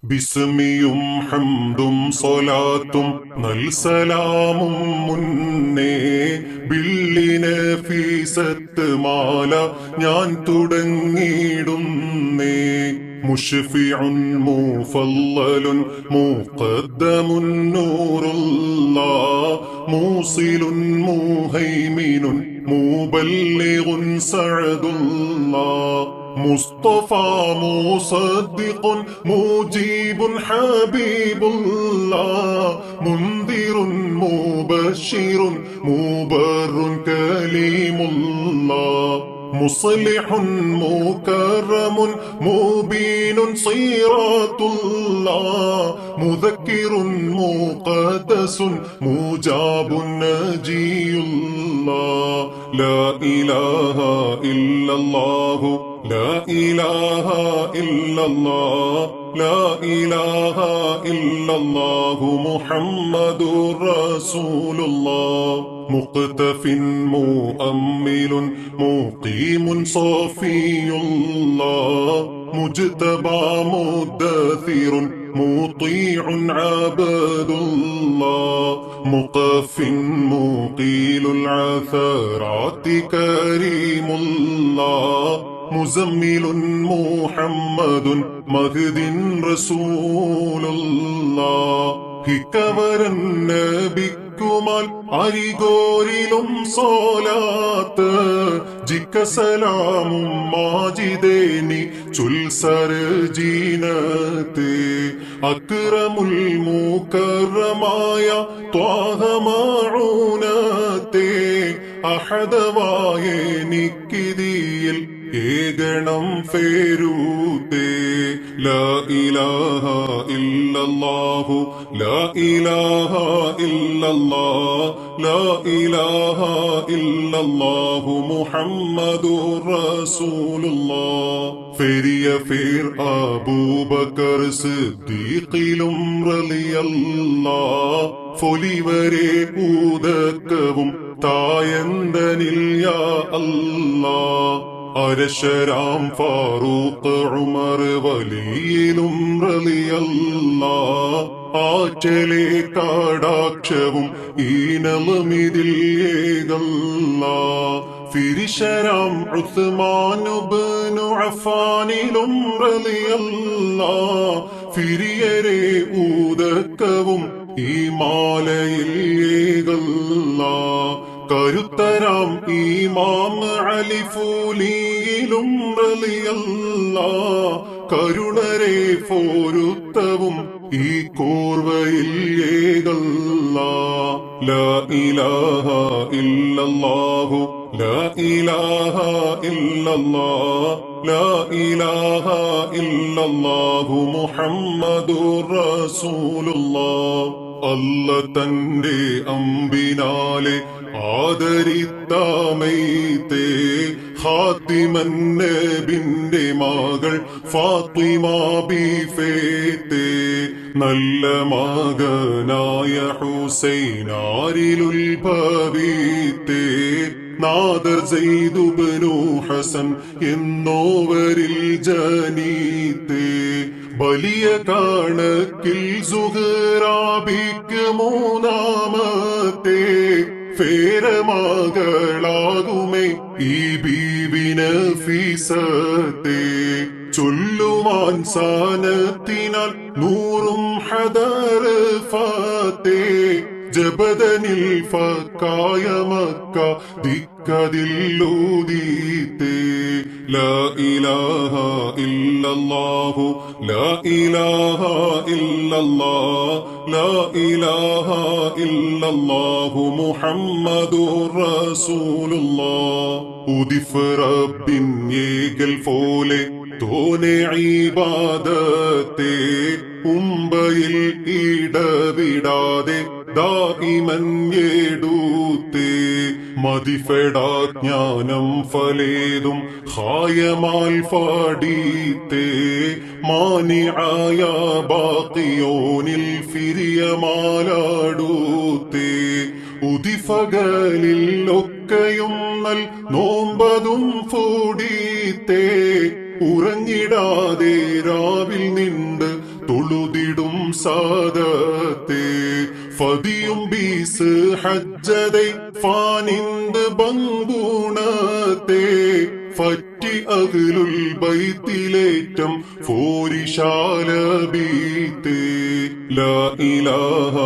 ബിസ്മിയും ഹംദും സ്വലാത്തും നൽസലാമും മുന്നേ ബില്ലിന് ഫീസത്ത് മാല ഞാൻ തുടങ്ങിയിടുന്നേ. മുഷ്ഫിഉൻ മുഫല്ലലുൻ മുഖദ്ദമുൻ നൂറുല്ലാഹ് മൂസിലുൻ മുഹൈമിനുൻ മുബല്ലിഗുൻ സഅദുല്ലാഹ്. മുസ്തഫാ മുസദ്ദിഖുൻ മുജീബുൻ ഹബീബുല്ലാഹ് മുൻദിറുൻ മുബശ്ശിറുൻ മുബർറുൻ കലീമുല്ലാഹ്. മുസ്ലിഹുൻ മുകറമുൻ മുബീനുൻ സിറാത്തുല്ലാഹ് മുദക്കിറുൻ മുഖദ്ദസുൻ മുജാബുൻ നജിയുല്ലാഹ്. ലാ ഇലാഹ ഇല്ലല്ലാഹു ലാ ഇലാഹ ഇല്ലല്ലാഹ് ലാ ഇലാഹ ഇല്ലല്ലാഹു മുഹമ്മദുർ റസൂലുള്ളാഹ്. മുഖ്തഫിൻ മുഅമ്മിലുൻ മുഖീമുൻ സഫിയുല്ലാഹ് മുജ്തബാ മുദ്ദഥിറുൻ മുطيعുൻ അബ്ദുല്ലാഹ്. മുഖഫിൻ മുഖീലുൽ അഥറാത്തി കരീമുല്ലാഹ് മുസമ്മിലുൻ മുഹമ്മദുൻ മഹ്ദിൻ റസൂലുള്ളാഹ്. ഹിക്കവരൻ നബിക്കുമാൽ അരികോരിലും സോലാത്ത് ജിക്ക സലാമും മാജിദേനി ചുൽസർ ജീനത്ത്. അക്രമുൽ മുകറമായ ത്വാഹ മഊനത്തെ അഹദവായ നിക്കിതിയിൽ ഏകണം ഫേരൂത്തേ. ലാ ഇലാഹ ഇല്ലല്ലാഹു ലാ ഇലാഹ ഇല്ലല്ലാഹ് ലാ ഇലാഹ ഇല്ലല്ലാഹു മുഹമ്മദുർ റസൂലുള്ളാഹ്. ഫെരിയ ഫേർ അബൂബക്കർ സിദ്ദീഖിലും റളിയല്ലാഹ് ഫൊലിവരെ ഊദക്കവും തായന്തനിൽ യാ അല്ലാഹ്. അരശരാം ഫാറൂഖ് ഉമർ വലിയിലും റളിയല്ലാഹ് ആറ്റലെ കാടാക്ഷവും ഈനമിതിൽ ഏകല്ലാഹ്. ഫിരിശരാം ഉസ്മാൻ ഇബ്നു അഫ്ഫാനിലും റളിയല്ലാഹ് ഫിരിയരെ ഊദക്കവും ഈ മാലയിൽ ഏകല്ലാഹ്. കരുത്തരാം ഇമാം അലി ഫൂലിയിലും റളിയല്ലാഹ് കരുണരെ ഫോരുത്തവും ഈ കോർവയിൽ ഏകല്ലാഹ്. ലാ ഇലാഹ ഇല്ലല്ലാഹു ലാ ഇലാഹ ഇല്ലല്ലാഹ് ലാ ഇലാഹ ഇല്ലല്ലാഹു മുഹമ്മദുർ റസൂലുള്ളാഹ്. അല്ല തന്റെ അമ്പിനാലെ ആദരിത്താമൈത്തേ ഖാത്തിമൻ നബിന്റെ മകൾ ഫാത്തിമ ബീഫേത്തേ. നല്ല മകനായ ഹുസൈനാരിലുൽഭവീത്തേ നാദർ സെയ്ദ് ഇബ്നു ഹസൻ എന്നോവരിൽ ജനീത്തേ. വലിയ കണക്കിൽ സുഹറാബിക്ക് മൂന്നാമത്തെ ഫേരമകളാകുമേ ഈ ബീവിന് ഫീസത്തെ. ചൊല്ലുവാൻ സാനത്തിനാൽ നൂറും ഹദർ ഫാത്തേ ജബദനിൽ ഫക്കായ മക്ക ദിക്കതില്ലൂദീത്തേ. ലാ ഇലാഹ ഇല്ലല്ലാഹു ലാ ഇലാഹ ഇല്ലല്ലാഹ് ലാ ഇലാഹ ഇല്ലല്ലാഹു മുഹമ്മദുർ റസൂലുള്ളാഹ്. ഉദിഫ് റബ്ബിൻ ഏകൽ പോലെ തോനെ ഇബാദത്തെ ഉംബയിൽ ഇടവിടാതെ ദായിമൻ ഏടൂത്തേ. മതിഫെടാജ്ഞാനം ഫലേതും ഹായമാൽ ഫാടീത്തേ. മാനിആയ ബാക്കിയോനിൽ ഫിരിയമാലാടൂത്തേ. ഉദിഫകളിൽ ഒക്കെയും നൽ നോമ്പതും ഫൂടീത്തേ. ഉറങ്ങിടാതെ രാവിൽ നിണ്ട് തൊഴു സാദത്തെ ഫതിയും ബീസ് ഹജ്ജതെ ഫാനിന്ത് ബങ്കുണത്തെ ഫറ്റി അഹ്ലുൽ ബൈത്തിലേറ്റം ഫോരിശാലബീത്തെ ലാ ഇലാഹ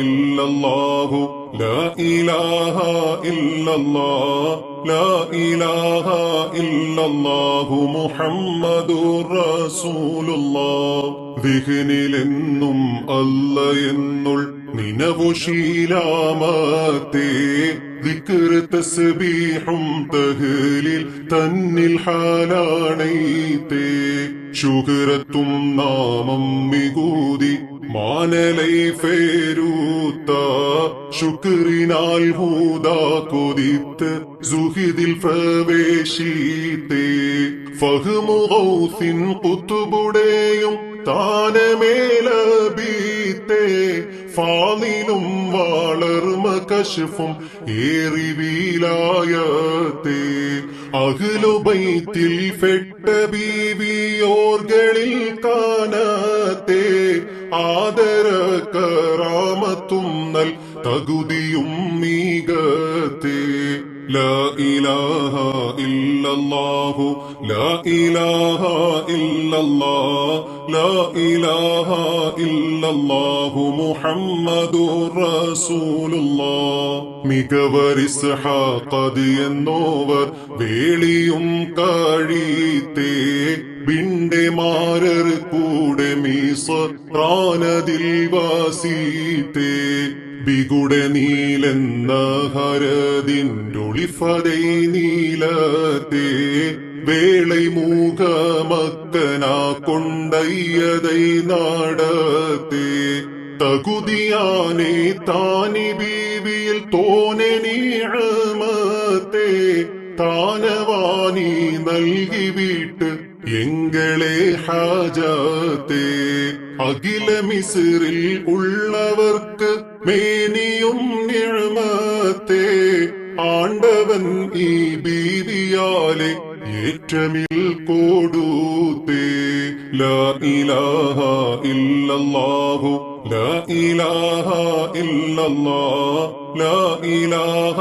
ഇല്ലല്ലാഹു ലാ ഇലാഹ ഇല്ലല്ലാഹ് ലാ ഇലാഹ ഇല്ലല്ലാഹു മുഹമ്മദുർ റസൂലുള്ളാഹ് ദിഹ്നിലെന്നും അല്ല എന്നുൾ നിനവു ശീലാമത്തെ ദിക്ർ തസ്ബീഹും തഹ്ലീൽ തന്നിൽ ഹാലാണൈത്തെ ശുഹ്റത്തും നാമം മികൂതി മാനലൈ ഫേരൂത്ത ശുക്രിനാൽ ഹൂദാ കൊതിത്ത് സുഹിദിൽ പ്രവേശിത്തെ ഫഹ്മു ഗൗസിൻ ഖുത്ബുടെയും താനമേലബീത്തെ ഫാളിലും വളർമ കശ്ഫും ഏറി വീലായത്തെ അഹ്ലു ബൈത്തിൽ ഫെട്ട ബീവിയോർകളിൽ കാണത്തെ ആദര കറാമത്തും നൽ തകുതിയും മീകത്തെ ലാ ഇലാഹ ഇല്ലല്ലാഹു ലാ ഇലാഹ ഇല്ലല്ലാഹ് ലാ ഇലാഹ ഇല്ലല്ലാഹു മുഹമ്മദുർ റസൂലുള്ളാഹ് മികവരിസ്ഹാഖദ് എന്നോവർ വേളിയും കഴിത്തെ ബിണ്ടെ മാരർ കൂടെ മീസറാനതിൽ വാസീത്തെ ബിഗുടെ നീലെന്ന ഹരതിൻ്റൊളിഫതൈ നീലത്തെ വേളை മൂകമക്കനാ കൊണ്ടയ്യതൈ നാടത്തെ തകുതിയാനെ താനി ബീവിയിൽ തോനെ നീഅമത്തെ താനവാനി നൽകി വീട്ട് എങ്ങളെ ഹാജത്തെ അഖില മിസ്രിൽ ഉള്ളവർക്ക് മേനിയും നിഅമത്തെ ആണ്ടവൻ ഈ ബീവിയാലെ ഏറ്റമിൽ കൊടുത്തേ ലാ ഇലാഹ ഇല്ലല്ലാഹു ലാ ഇലാഹ ഇല്ലല്ലാഹ് ലാ ഇലാഹ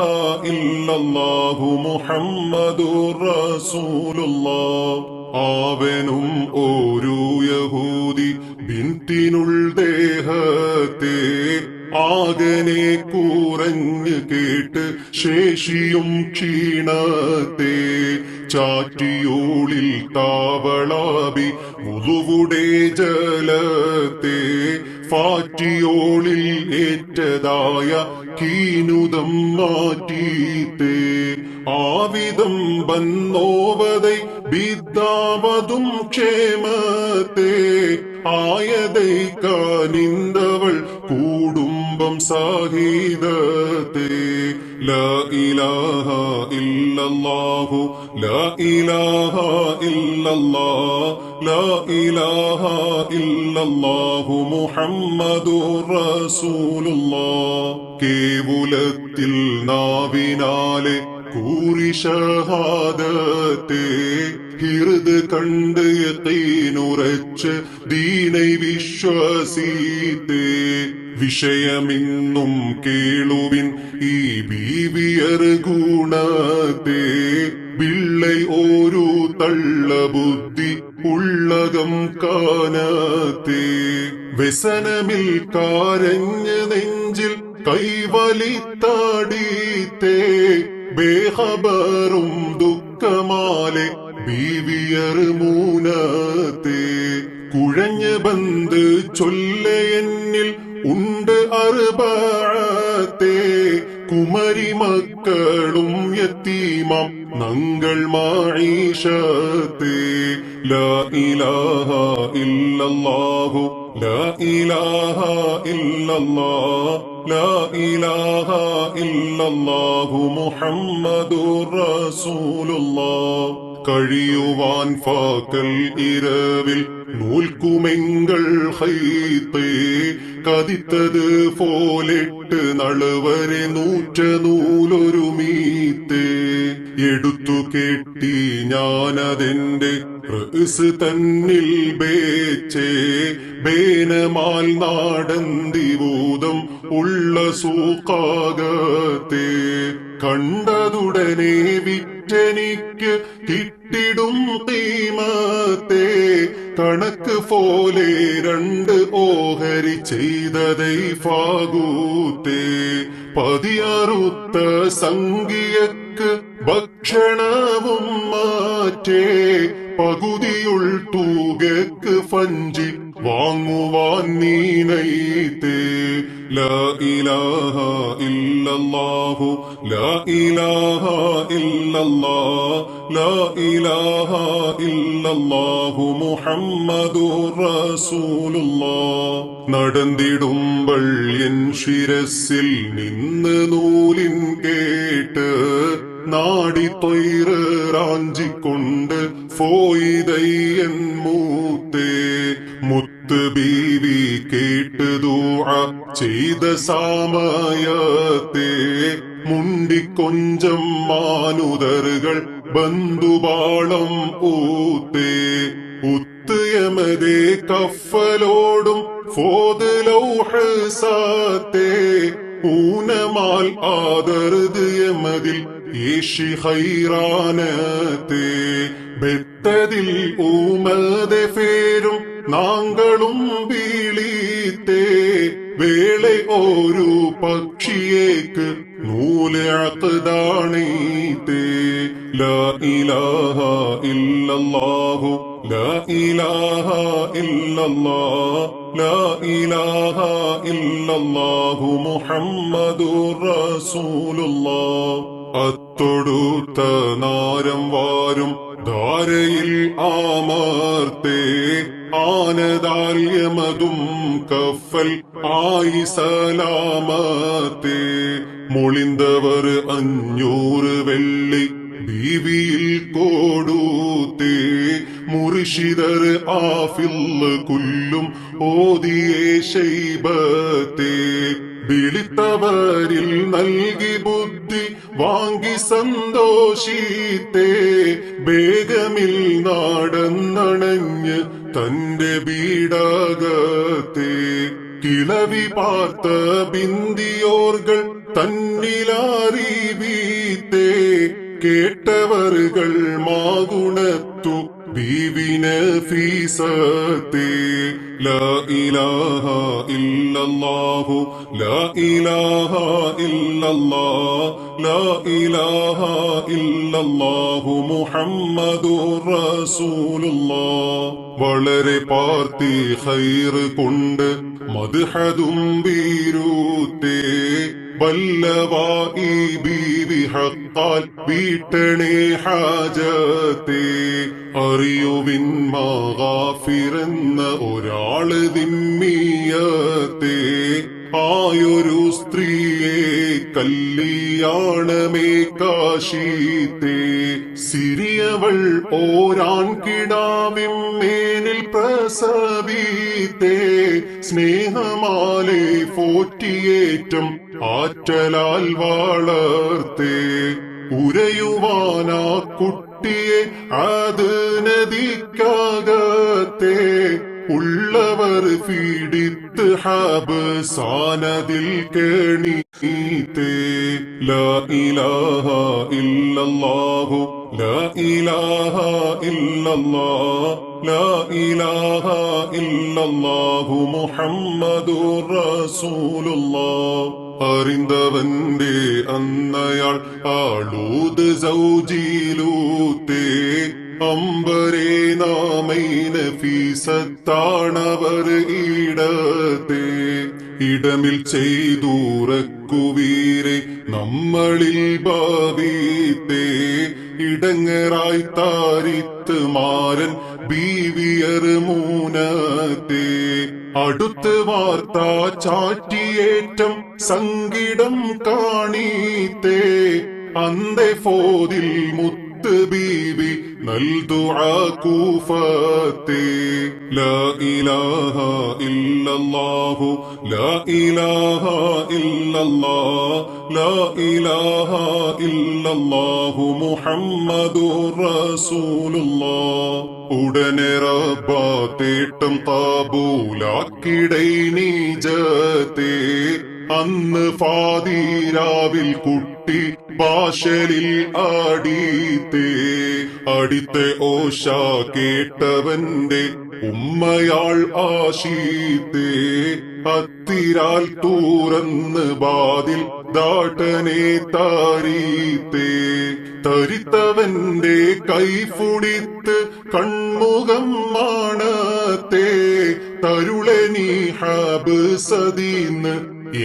ഇല്ലല്ലാഹു മുഹമ്മദുർ റസൂലുള്ളാഹ് അവനും ഒരു യഹൂദി ബിന്തിനുൾ ദേഹത്തെ ആകനെ കുറഞ്ഞ് കേട്ട് ശേഷിയും ക്ഷീണത്തെ ചാറ്റിയോളിൽ താവളാബി മുതുവുടെ ജലത്തെ ഫാറ്റിയോളിൽ ഏറ്റതായ കീനുതം മാറ്റീത്തെ ആവിധം ബന്നോവതൈ ബിദ്ദാവതും ക്ഷേമത്തെ ആയതൈ കാനിന്തവൾ കൂടുംബം സാഹിദത്തെ ലാ ഇലാഹ ഇല്ലല്ലാഹു ലാ ഇലാഹ ഇല്ലല്ലാഹ് ലാ ഇലാഹ ഇല്ലല്ലാഹു മുഹമ്മദുർ റസൂലുള്ളാഹ് കേവലത്തിൽ നാവിനാലെ കൂറി ഷഹാദത്തെ ഹിർദ് കണ്ട് യഖീനുറച്ച് ദീനൈ വിശ്വസിത്തെ വിഷയമിന്നും കേളുവിൻ ഈ ബീവിയർ ഗുണത്തെ പിള്ളൈ ഒരു തള്ള ബുദ്ധി ഉള്ളകം കാനത്തെ വ്യസനമിൽ കാരഞ്ഞ നെഞ്ചിൽ കൈവലിത്താടീത്തെ ബേഖബറും ദുഃഖമാലെ ബീവിയർ മൂനത്തെ കുഴഞ്ഞ ബന്ദ് ചൊല്ലയെന്നിൽ ഉണ്ട് അർബഅത്തെ കുമരി മക്കളും യതീമാം നങ്ങൾ മാഈശത്തെ ലാ ഇലാഹ ഇല്ലല്ലാഹു ലാ ഇലാഹ ഇല്ലല്ലാഹ് ലാ ഇലാഹ ഇല്ലല്ലാഹു മുഹമ്മദുർ റസൂലുള്ളാഹ് കഴിയുവാൻ ഫാക്കൽ ഇരവിൽ നൂൽക്കുമെങ്കൾ ഹൈത്തേ കതിത്തത് പോലെട്ട് നളുവരെ നൂറ്റ നൂലൊരു മീത്തേ എടുത്തു കെട്ടി ഞാനതെന്റെ റസ് തന്നിൽ ബേച്ചേ ബേനമാൽ നാടന്തിഭൂതം ഉള്ള സൂക്കാകത്തെ കണ്ടതുടനെ വിറ്റെനിക്ക് കിട്ടിടും തീമത്തെ കണക്ക് പോലെ 2 ഓഹരി ചെയ്തതൈ ഫാകൂത്തേ പതിയറുത്ത സംഖ്യക്ക് ഭക്ഷണവും മാറ്റേ പകുതിയുൾ തൂകക്ക് ഫഞ്ചി വാങ്ങുവാൻ നീനൈത്തേ ലാ ഇലാഹ ഇല്ലല്ലാഹു ലാ ഇലാഹ ഇല്ലല്ലാഹ് ലാ ഇലാഹ ഇല്ലല്ലാഹു മുഹമ്മദുർ റസൂലുള്ളാഹ് നടന്നിടുമ്പോൾ എൻ ശിരസിൽ നിന്ന് നൂലിൻ കേട്ട് നാടി തൊയ്റ് റാഞ്ചിക്കൊണ്ട് പോയിതയ്യൻ മൂത്തേ മുത്ത് ബീവി കേട്ട് ദുആ ചെയ്ത സമയത്തെ മുണ്ടിക്കൊഞ്ചം മാനുതറുകൾ ബന്ധുബാളം ഊത്തേ ഉത്തയമതേ കഫലോടും ഫോത് ലൗഹ് സാത്തേ ഊനമാൽ ആദർദ് യമതിൽ ഏഷി ഹൈറാനത്തെ ബെത്തതിൽ ഊമതെ പേരും നാങ്കളും വീളീത്തേ വേളെ ഒരു പക്ഷിയേക്ക് നൂലഅഖദാണീത്തേ ലാ ഇലാഹ ഇല്ലല്ലാഹു ലാ ഇലാഹ ഇല്ലല്ലാഹ് ലാ ഇലാഹ ഇല്ലല്ലാഹു മുഹമ്മദുർ റസൂലുള്ളാഹ് അത്തൊടുത്ത നാരം വാരും ധാരയിൽ ആമർത്തേ ആനദാല്യമതും കഫൽ ആയി സലാമത്തേ മൊളിന്തവർ 500 വെള്ളി ബീവിയിൽ കൊടുത്തേ മുർഷിദർ ആഫിൽ കുല്ലും ഓതിയേ ശൈബത്തേ വിളിത്തവരിൽ നൽകി ബുദ്ധി വാങ്ങി സന്തോഷിത്തേ വേഗമിൽ നടന്നണഞ്ഞ് തന്റെ വീടകത്തെ കിളവി പാർത്ത ബിന്ദിയോർകൾ തന്നിലറിവീത്തേ കേട്ടവറുകൾ മാഗുണത്തു ബീവിന് ഫീസത്തേ ലാ ഇലാഹ ഇല്ലല്ലാഹു ലാ ഇലാഹ ഇല്ലല്ലാഹ് ലാ ഇലാഹ ഇല്ലല്ലാഹു മുഹമ്മദുർ റസൂലുള്ളാഹ് വളരെ പാർത്തി ഖൈറ് കൊണ്ട് മദ്ഹദും ബീരൂത്തേ വല്ലവായി ബീവി ഹഖാൽ വീട്ടണേ ഹാജത്തെ അറിയുവിൻ മഗാഫിറെന്ന ഒരാള് ദിമ്മിയത്തെ ആയൊരു സ്ത്രീയെ കല്യാണമേ കാശീത്തേ സിരിയവൾ ഓരാൻ കിടാവിൻ മേനിൽ പ്രസവിത്തേ സ്നേഹമാലെ പോറ്റിയേറ്റം ആറ്റലാൽ വളർത്തേ ഉരയുവാനാ കുട്ടിയെ അത് നദിക്കകത്തെ ഉള്ളവർ പീഡിത്ത് ഹബസാനതിൽ കെണീത്തേ ലാ ഇലാഹ ഇല്ലല്ലാഹു ലാ ഇലാഹ ഇല്ലല്ലാഹ് ലാ ഇലാഹ ഇല്ലല്ലാഹു മുഹമ്മദുർ റസൂലുള്ളാഹ് അറിന്തവന്റെ അന്നയാൾ ആളൂത് സൗജിലൂത്തേ അമ്പരേ നാമൈന ഫീസത്താണവർ ഇടത്തെ ഇടമിൽ ചെയ്തൂറക്കുവീരെ നമ്മളിൽ ഭാവിത്തേ ഇടങ്ങറായി താരിത്ത് മാരൻ ബീവിയർ മൂനത്തെ അടുത്ത് വാർത്ത ചാറ്റിയേറ്റം സങ്കിടം കാണീത്തേ അന്തേ ഫോതിൽ മുത്ത് ബീവി നൽ ദുആ കൂഫത്തെ ലാ ഇലാഹ ഇല്ലല്ലാഹു ലാ ഇലാഹ ഇല്ലല്ലാഹ് ലാ ഇലാഹ ഇല്ലല്ലാഹു മുഹമ്മദുർ റസൂലുള്ളാഹ് ഉടനെ റബ്ബാത്തേട്ടം താബൂലാക്കിടൈ നീജത്തെ അന്ന് ഫാദീരാവിൽ കുട്ടി ബാഷലിൽ ആടീത്തേ അടിത്തെ ഓഷ കേട്ടവന്റെ ഉമ്മയാൾ ആശീത്തേ അത്തിരാൽ തൂറന്ന് ബാതിൽ ദാട്ടനെ താരീത്തേ തരിത്തവന്റെ കൈഫുടിത്ത് കൺമുഖം മാണത്തെ തരുളനി ഹാബ് സദീന്ന്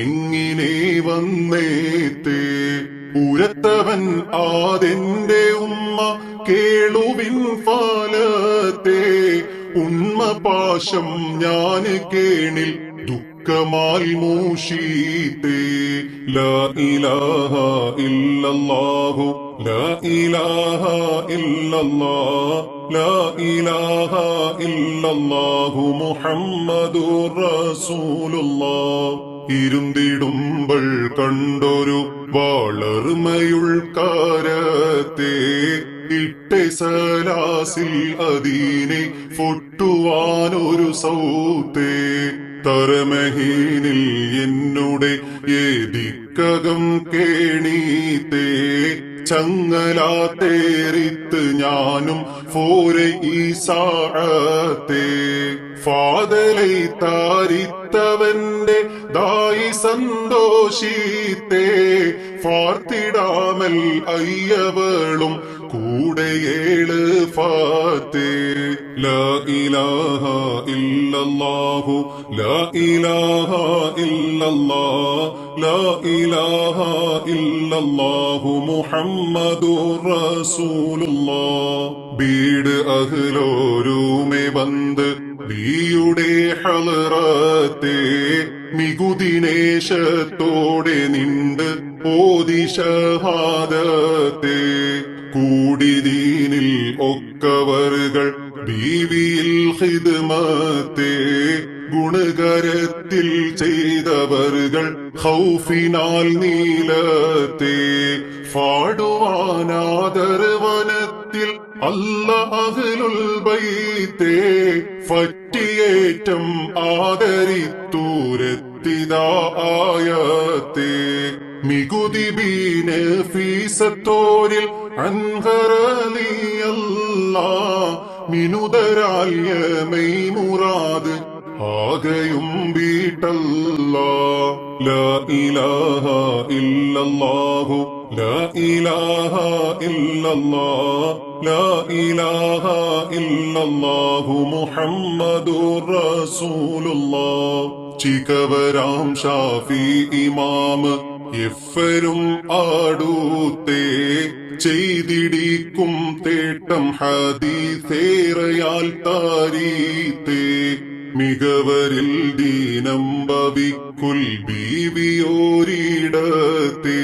എങ്ങിനെ വന്നേത്തേ ഉരത്തവൻ ആതെന്റെ ഉമ്മ കേളുവിൻ ഫാലത്തെ ഉന്മ പാശം ഞാന് കേണിൽ ദുഃഖമാൽ മൂഷീത്തേ ലാ ഇലാഹ ഇല്ലല്ലാഹു ലാ ഇലാഹ ഇല്ലല്ലാഹ് ലാ ഇലാഹ ഇല്ലല്ലാഹു മുഹമ്മദുർ റസൂലുള്ളാഹ് ഇരുന്തിടുമ്പോൾ കണ്ടൊരു വളർമയുൾക്കാരത്തെ ഇട്ടെ സലാസിൽ അതീനെ ഫൊട്ടുവാനൊരു സൗത്തേ തരമഹീനിൽ എന്നുടെ ഏതിക്കകം കേണീത്തേ ചങ്ങലാത്തേറിത്ത് ഞാനും ഫോരെ ഈ സാഴത്തെ ഫാദലൈ താരിത്തവന്റെ ദായി സന്തോഷിത്തേ ഫാർത്തിടാമൽ അയ്യവളും കൂടെയേള് ഫാത്തേ ലാ ഇലാഹ ഇല്ലല്ലാഹു ലാ ഇലാഹ ഇല്ലല്ലാഹ് ലാ ഇലാഹ ഇല്ലല്ലാഹു മുഹമ്മദുർ റസൂലുള്ളാഹ് ബീട് അഹ്ലോരുമെ വന്ന് ബിയുടെ ഹളറത്തെ മികുദിനേശത്തോടെ നിണ്ട് ഓതി ഷഹാദത്തെ കൂടിദീനിൽ ഒക്കവറുകൾ ബീവിയിൽ ഖിദ്മത്തെ ഗുണകരത്തിൽ ചെയ്തവറുകൾ ഖൗഫിനാൽ നീലത്തെ ഫാടുവാനാദർവനത്തിൽ അല്ലാഹുൽ ബൈത്തെ ഫറ്റിയേറ്റം ആദരിത്തൂരത്തിദാ ആയത്തെ മികുതി ബീന് ഫീസത്തോരിൽ അൻഹറലിയല്ലാ മിനുദരാല്യ മെയ്മുറാദ് ആകയും വീട്ടല്ലാ ലാ ഇലാഹ ഇല്ലല്ലാഹു ലാ ഇലാഹ ഇല്ലല്ലാഹ് ലാ ഇലാഹ ഇല്ലല്ലാഹു മുഹമ്മദുർ റസൂലുള്ളാഹ് ചികവരാം ഷാഫി ഇമാം എഫരും ആടൂത്തേ ചെയ്തിടിക്കും തേട്ടം ഹദീസേറയാൽ താരീത്തേ മികവരിൽ ദീനം ഭവിക്കുൽ ബീവിയോരിടത്തെ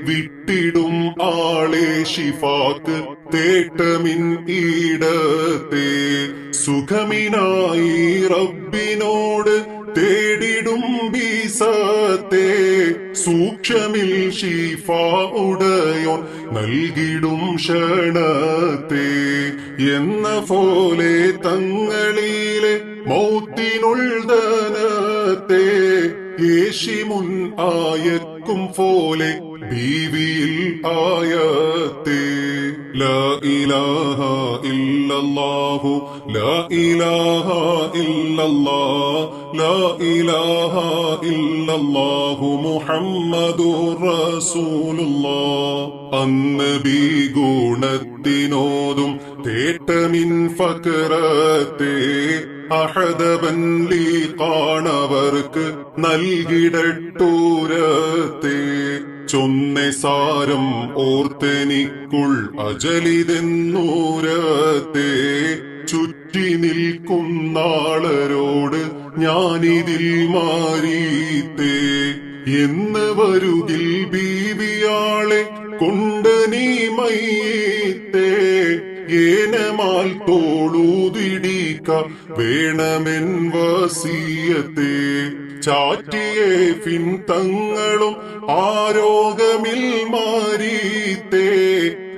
വിട്ടിടും ആളെ ഷിഫാക്ക് തേട്ടമിൻ ഈടത്തെ സുഖമിനായി റബ്ബിനോട് തേടിടും ബീസത്തെ സൂക്ഷമിൽ ഷിഫ ഉടയോൻ നൽകിടും ക്ഷണത്തെ എന്ന പോലെ തങ്ങളിലെ മൗത്തിനുൾദനത്തെ യേശി മുൻ ആയക്കും പോലെ ബീവിയിൽ ആയത്തെ ലാ ഇലാഹ ഇല്ലല്ലാഹു ലാ ഇലാഹ ഇല്ലല്ലാഹ് ലാ ഇലാഹ ഇല്ലല്ലാഹു മുഹമ്മദുർ റസൂലുള്ളാഹ് അന്നബി ഗുണത്തിനോതും തേട്ടമിൻ ഫക്രത്തെ അഹദബൻലി കാണവർക്ക് നൽകിടട്ടൂരത്തെ ചൊന്നെ സാരം ഓർത്തെനിക്കുൾ അജലിതെന്നൂരത്തെ ചുറ്റി നിൽക്കുന്നാളരോട് ഞാനിതിൽ മാരീത്തേ എന്ന് വരുകിൽ ബീവിയാളെ കൊണ്ട് നീ മയ്യത്തെ കൈമാൽ തോളൂതിടിക്ക വേണമെൻ വസിയത്തെ ചാറ്റിയെ ഫിൻ തങ്ങളും ആരോഗമിൽ മാരീത്തേ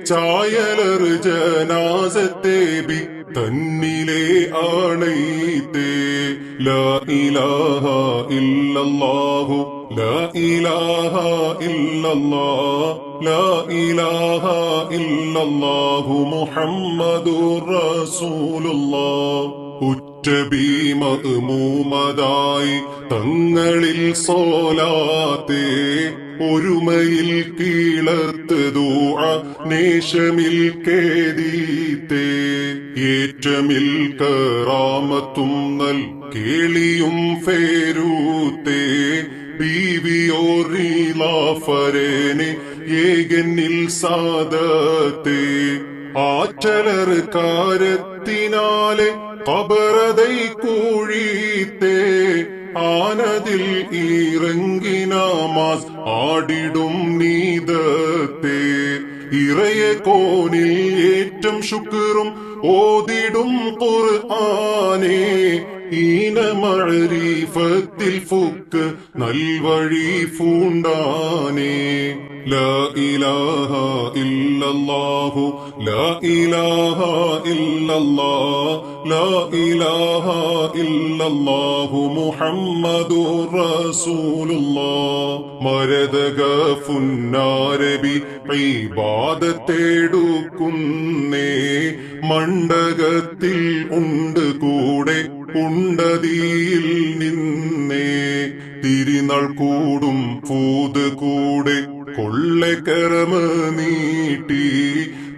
ചായലർ ജനാസത്തെ ബി തന്നിലെ ആണൈത്തേ ലാ ഇലാഹ ഇല്ലല്ലാഹു ലാ ഇലാഹ ഇല്ലല്ലാഹ് ലാ ഇലാഹ ഇല്ലല്ലാഹു മുഹമ്മദുർ റസൂലുള്ളാഹ് ഉറ്റബീമൂമതായി തങ്ങളിൽ സോലാത്തേ ഒരുമയിൽ കീളത്ത് ദുആ നേശമിൽ കേദീത്തേ ഏറ്റമിൽ കറാമത്തും നൽ കേളിയും ഫേരൂത്തേ ബീവിയോറിലാഫരേനെ ഏകനിൽ സാദത്തെ ആറ്റലർ കാരത്തിനാലെ കബറതൈ കൂഴിത്തേ ആനതിൽ ഇറങ്ങിനാമാസ് ആടിടും നീതത്തെ ഇറയ കോനിൽ ഏറ്റം ശുക്റും ഓതിടും ഖുർആനേ ഈന മഅരിഫത്തിൽ ഫുക്ക് നൽവഴി ഫൂണ്ടാനേ ലാ ഇലാഹ ഇല്ലല്ലാഹു ലാ ഇലാഹ ഇല്ലല്ലാഹ് ലാ ഇലാഹ ഇല്ലല്ലാഹു മുഹമ്മദുർ റസൂലുള്ളാഹ് മരദക ഫുന്നാരബി ഇബാദത്തെടുക്കുന്നേ മണ്ഡകത്തിൽ ഉണ്ട് കൂടെ ഉണ്ടതിയിൽ നിന്നേ തിരിനാൾ കൂടും പൂത് കൂടെ കൊള്ളക്കരമ നീട്ടി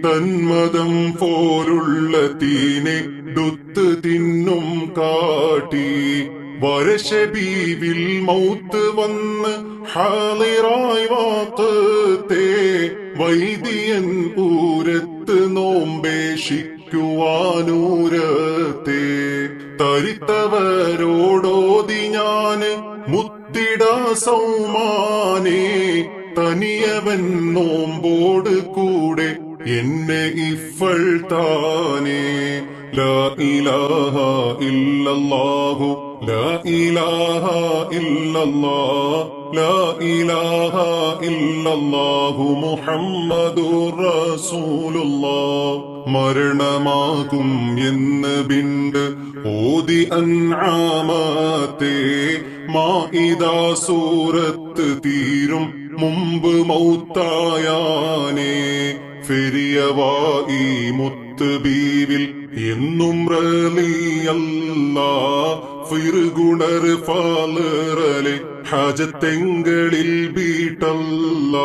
തന്മതം പോലുള്ള തീനെ ഡുത്ത് തിന്നും കാട്ടി വരശ ബീവിൽ മൗത്ത് വന്ന് ഹാളിറായി വാക്കത്തെ വൈദിയൻ ഊരത്ത് നോമ്പേഷിക്കുവാനൂരത്തെ തരിത്തവരോടോതി ഞാന് മുത്തിട സൗമാനേ തനിയവൻ നോമ്പോട് കൂടെ എന്നെ ഇഫൾ താനേ ലാ ഇലാഹ ഇല്ലല്ലാഹു ലാ ഇലാഹ ഇല്ലല്ലാഹ് ലാ ഇലാഹ ഇല്ലല്ലാഹു മുഹമ്മദുർ റസൂലുള്ളാഹ് മരണമാകും എന്ന് ബിണ്ട് ഓതി അൻആമത്തെ മാഇദാ സൂറത്ത് തീരും മുമ്പ് മൗത്തായാനേ ഫെരിയവായി മുത്ത് ബീവിൽ എന്നും റളിയല്ലാ ഫിർഗുണർ ഫാലറലെ ഹജത്തെങ്കളിൽ ബീട്ടല്ല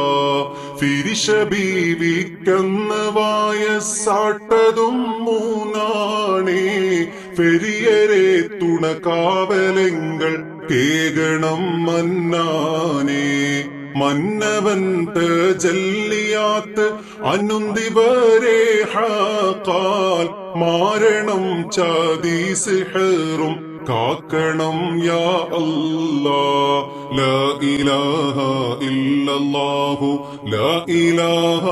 ഫിരിഷ ബീവിക്കന്ന വായസാട്ടതും മൂന്നാണേ ഫെരിയരെ തുണക്കാവലങ്ങൾ കേകണം മന്നാനേ മന്നവൻ തജല്ലിയാത്ത് അനുന്തിവരെ ഹാൽ മാരണം ചാദീസ് ഹെറും കാക്കണം യാ അല്ലാ ലാ ഇലാഹ ഇല്ലല്ലാഹു ലാ ഇലാഹ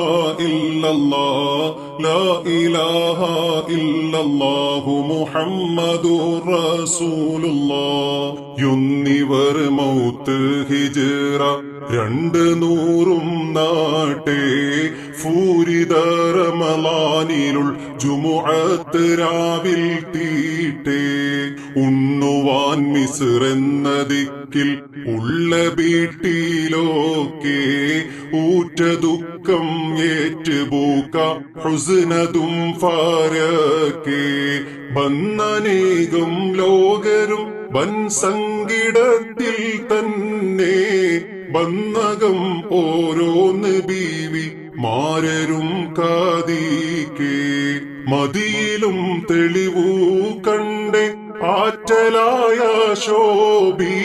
ഇല്ലല്ലാഹ് ലാ ഇലാഹ ഇല്ലല്ലാഹു മുഹമ്മദുർ റസൂലുള്ളാഹ് യുന്നിവർ മൗത്ത് ഹിജ്റ 200 നാട്ടേ ഫൂരിദ റമളാനിലുൾ ജുമുഅത്ത് രാവിൽ തീട്ടേ ഉണ്ണുവാൻ മിസ്റെന്ന ദിക്കിൽ ഉള്ള വീട്ടിലൊക്കെ ഊറ്റ ദുഃഖം ഏറ്റുപോക്ക ഹുസ്നതും ഫാരക്കെ വന്നനേകം ലോകരും വൻ സങ്കിടത്തിൽ തന്നെ വന്നകം ഓരോന്ന് ബീവി മാരരും കാതീക്കേ മതിയിലും തെളിവൂ കണ്ടേ ആറ്റലായ ശോഭി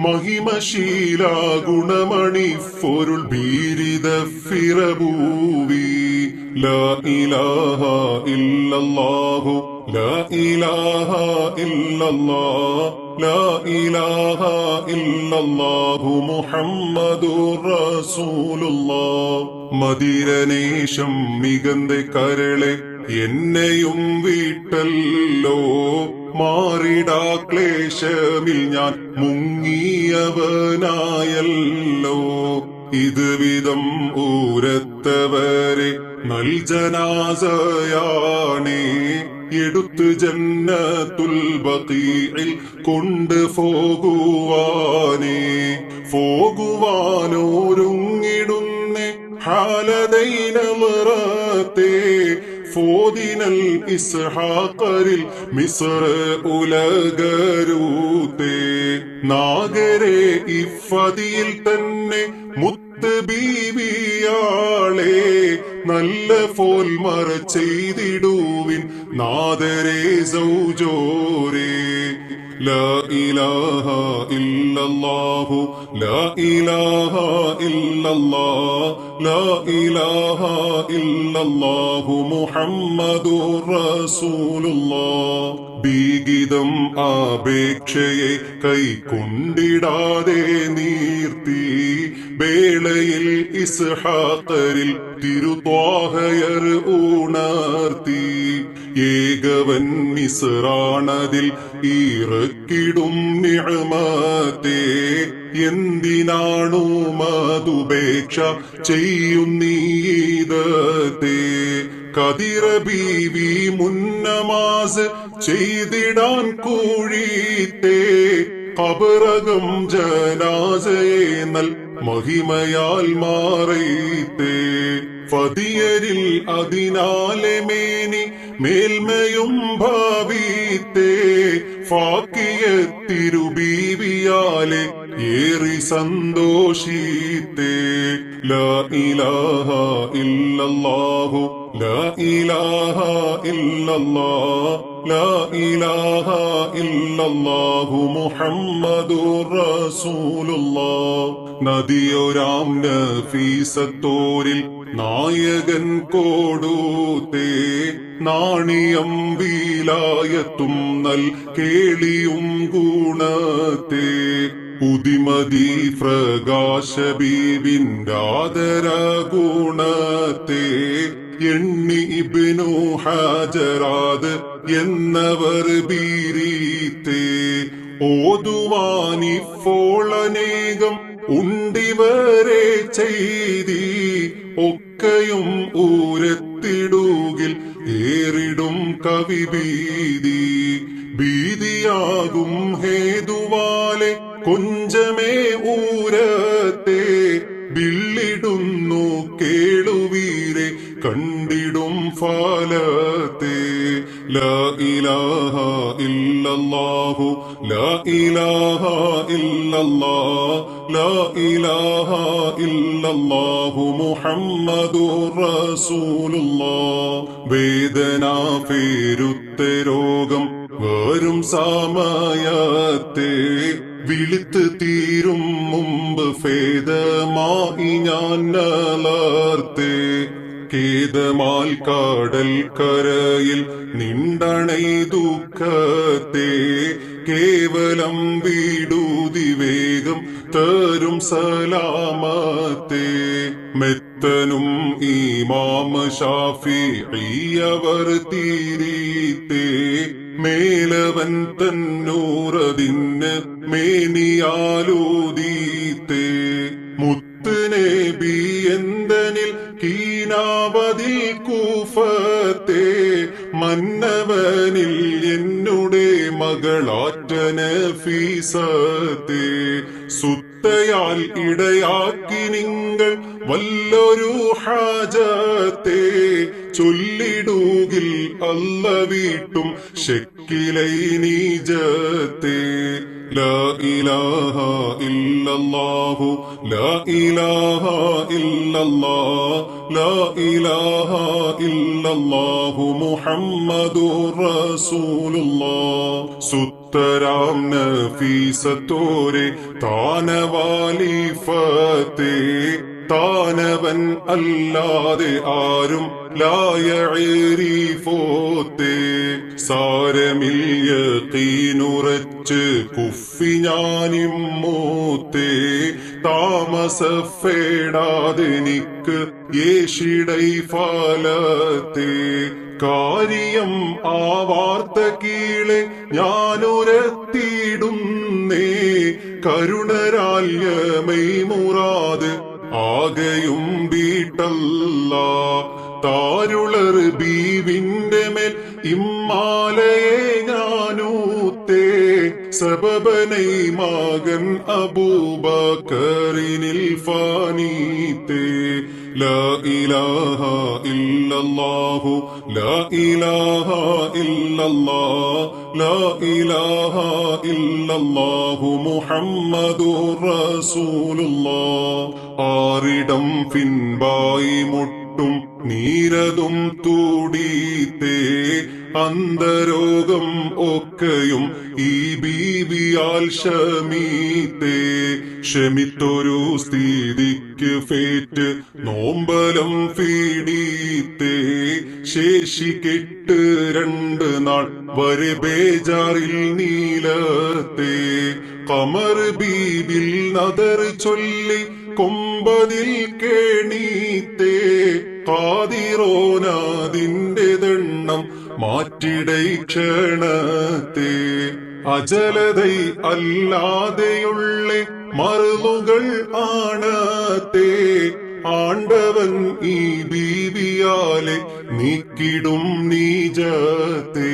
മഹിമശീല ഗുണമണി പൊരുൾ ബീരിത ഫിറബൂവി ലാ ഇലാഹ ഇല്ലല്ലാഹു ലാ ഇലാഹ ഇല്ലല്ലാഹ് ലാ ഇലാഹ ഇല്ലല്ലാഹു മുഹമ്മദുർ റസൂലുള്ളാഹ് മദിരനേശം മികந்த കരളെ എന്നെയും വീട്ടല്ലോ. മാറിടാ ക്ലേശമിൽ ഞാൻ മുങ്ങിയവനായല്ലോ. ഇത് വിധം ഊരത്തവരെ നൽജനാസയാണേ. എടുത്ത് ജന്നത്തുൽ ബഖീഇൽ കൊണ്ടുപോകുവാനേ. പോകുവാനോരുങ്ങിടുന്നേ ഹാലദൈനമറത്തെ. ഫോദിനൽ ഇസ്ഹാഖരിൽ മിസ്ര ഉലകരൂത്തെ. നാഗരെ ഇഫദിയിൽ തന്നെ മുത്ത് ബീവിയാളെ. നല്ല ഫോൽ മറ ചെയ്തിടുവിൻ നാദരെ സൗജോരേ. ലാ ഇലാഹ ഇല്ലല്ലാഹു ലാ ഇലാഹ ഇല്ലല്ലാഹ് ലാ ഇലാഹ ഇല്ലല്ലാഹു മുഹമ്മദുർ റസൂലുള്ളാഹ്. ഭീഗിതം അപേക്ഷയെ കൈക്കൊണ്ടിടാതെ നീർത്തി. വേളയിൽ ഇസ്ഹാഖരിൽ തിരുത്വാഹയർ ഉണർത്തി. ഏകവൻ മിസ്റാണതിൽ ഇറക്കിടും നിഅമത്തെ. എന്തിനാണു മതുപേക്ഷ ചെയ്യുന്നീതത്തെ. കതിര ബീവി മുന്നമാസ് ചെയ്തിടാൻ കൂഴിത്തെ. കബറകം ജനാസയെ നൽ മഹിമയാൽ മാറീത്തെ. ഫതിയരിൽ അതിനാലെ മേനി മേൽമയും ഭാവിത്തെ. ഫാക്കിയ തിരുബീവിയാലെ ഏറി സന്തോഷിത്തെ. ലാ ഇലാഹ ഇല്ലല്ലാഹു ലാ ഇലാഹ ഇല്ലല്ലാഹ് ലാ ഇലാഹ ഇല്ലല്ലാഹു മുഹമ്മദുർ റസൂലുള്ളാഹ്. നദിയൊരാം നഫീസത്തോരിൽ നായകൻ കോടൂത്തെ. നാണിയം വീലായത്തും നൽ കേളിയും ഗുണത്തെ. ഉദിമതി പ്രകാശബീവിൻകാദര ഗുണത്തെ. എണ്ണി ഇബ്നു ഹജറാദ് എന്നവർ ബീരീത്തെ. ഓതുവാനിഫോളനേകം ഉണ്ടിവരെ ചെയ്തി. ഒക്കെയും ഊരത്തിടുകിൽ ഏറിടും കവിഭീതി. ഭീതിയാകും ഹേതുവാലെ കൊഞ്ചമേ ഊരത്തെ. വിള്ളിടുന്നു കേളുവീരെ കണ്ടിടും ഫലത്തെ. ലാ ഇലാഹ ഇല്ലല്ലാഹു ലാ ഇലാഹ ഇല്ലല്ലാഹ് ലാ ഇലാഹ ഇല്ലല്ലാഹു മുഹമ്മദുർ റസൂലുള്ളാഹ്. വേദന പേരുത്ത രോഗം വരും സമയത്തെ. വിളിത്ത് തീരും മുമ്പ് ഭേദമായി ഞാൻ നലർത്തെ. ഖേദമാൽ കടൽ കരയിൽ നിണ്ടണൈ ദുഃഖത്തെ. കേവലം വീടൂതി വേഗം തരും സലാമത്തെ. മെത്തനും ഇമാം ശാഫിഈയവർ തീരീത്തെ. മേലവൻ തന്നൂറതിന് മേനിയാലൂതീത്തെ. മുത്ത് നബി എന്തനിൽ കീനാവതിൽ കൂഫത്തെ. മന്നവനിൽ എന്നുടെ മകളാറ്റ നഫീസത്തെ. സുത്തയാൽ ഇടയാക്കി നിങ്ങൾ വല്ലൊരു ഹാജത്തെ. ചൊല്ലിടുകിൽ അല്ല വീട്ടും ശക്കിലൈ നീജത്തെ. ലാ ഇലാഹ ഇല്ലല്ലാഹു ലാ ഇലാഹ ഇല്ലല്ലാഹ് ലാ ഇലാഹ ഇല്ലല്ലാഹു മുഹമ്മദുർ റസൂലുള്ളാഹ്. സുത്തരാം നഫീസത്തോരെ താനവാലിഫത്തെ. താനവൻ അല്ലാതെ ആരും ലാ യഅരിഫോത്തെ സാരമിൽ യഖീനുറച്ച് കുഫി ഞാനിമ്മൂത്തെ താമസഫേടാതെനിക്ക് യേശിടൈ ഫാലത്തെ കാര്യം ആ വാർത്ത കീഴെ ഞാനുരത്തിയിടുന്നേ കരുണരാല്യമൈ മുറാത് ആകെയും വീട്ടല്ല താരുളർ ബീവിന്റെ മേൽ ഇമ്മാലയെ ഞാനൂത്തേ സബബനൈ മകൻ അബൂബക്കറിനിൽ ഫാനീത്തേ ലാ ഇലാഹ ഇല്ലല്ലാഹു ലാ ഇലാഹ ഇല്ലല്ലാഹ് ലാ ഇലാഹ ഇല്ലല്ലാഹു മുഹമ്മദുർ റസൂലുള്ളാഹ് ആറിടം പിൻപായി മുട്ടും നീരതും തൂടീത്തേ അന്തരോഗം ഒക്കെയും ഈ ബീവിയാൽ ശമീത്തേ ക്ഷമിത്തൊരു സ്ഥിതിക്ക് ഫേറ്റ് നോമ്പലം ഫീടീത്തേ ശേഷി കെട്ട് 2 നാൾ വരെ ബേജാറിൽ നീലത്തെ കമർ ബീബിൽ നദർ ചൊല്ലി കൊമ്പതിൽ കേണീത്തേ കാതിറോനാതിന്റെ ദണ്ണം മാറ്റിടൈ ക്ഷണത്തെ അജലതൈ അല്ലാതെയുള്ള മറുകൾ ആണത്തെ ആണ്ടവൻ ഈ ബീവിയാലെ നീക്കിടും നീജത്തെ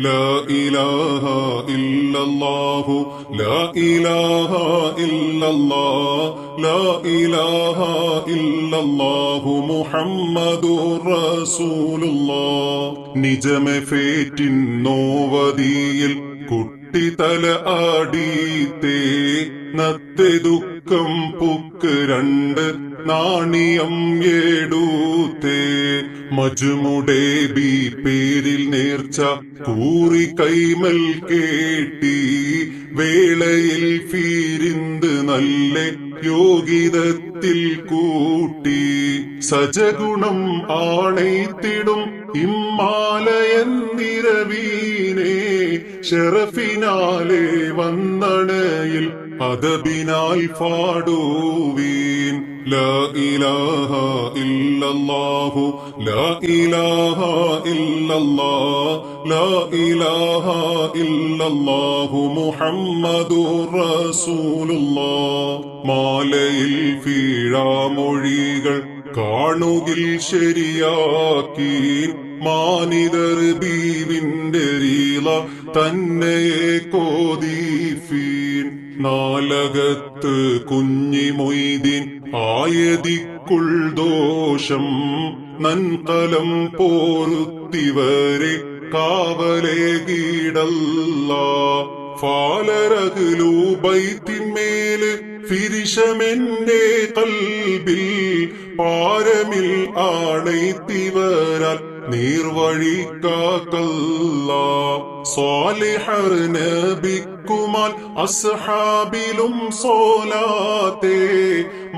ലാ ഇലാഹ ഇല്ലല്ലാഹു ലാ ഇലാഹ ഇല്ലല്ലാഹ് ലാ ഇലാഹ ഇല്ലല്ലാഹു മുഹമ്മദുർ റസൂലുള്ളാഹ് നിജമെ ഫേറ്റിൻ നോവതിയിൽ കുട്ടി തല ആടീത്തേ നത്തെ ദുഃഖം പുക്ക് 2 നാണിയം ഏടൂത്തേ മജ്മുടെ ബി പേരിൽ നേർച്ച കൂറി കൈമൽ കേട്ടി വേളയിൽ ഫീരിന്ത് നല്ല യോഗിതത്തിൽ കൂട്ടി സജഗുണം ആണൈത്തിടും ഇമ്മാലയൻ നിരവീനെ ഷറഫിനാലെ വന്നണയിൽ അദബിനാൽ പാടുവീൻ ലാ ഇലാഹ ഇല്ലല്ലാഹു ലാ ഇലാഹ ഇല്ലല്ലാഹ് ലാ ഇലാഹ ഇല്ലല്ലാഹു മുഹമ്മദുർ റസൂലുള്ളാഹ് മാലയിൽ ഫീഴാമൊഴികൾ കാണുകിൽ ശരിയാക്കി മാനിതർ ബീവിന്റെ രീള തന്നെയെ കോദീഫീൻ നാലകത്ത് കുഞ്ഞി മൊയ്തീൻ ആയതിക്കുൾ ദോഷം നൻകലം പോരുത്തിവരെ കാവലേ കീടല്ല ഫാലരഹ്ലു ബൈത്തിന്മേല് ഫിരിശമെന്റെ കൽബിൽ പാരമിൽ ആണൈത്തിവരാൽ നീർവഴിക്കാക്കല്ല സ്വാലിഹർ നബിക്കുമാൽ അസ്ഹാബിലും സോലാത്തേ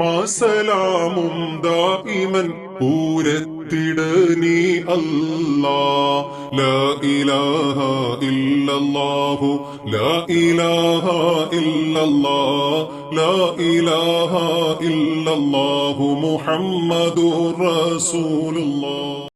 മാസലാമും ദായിമൻ പൂരത്തിട നീ അല്ലാ ലാ ഇലാഹ ഇല്ലല്ലാഹു ലാ ഇലാഹ ഇല്ലല്ലാഹ് ലാ ഇലാഹ ഇല്ലല്ലാഹു മുഹമ്മദുർ റസൂലുള്ളാഹ്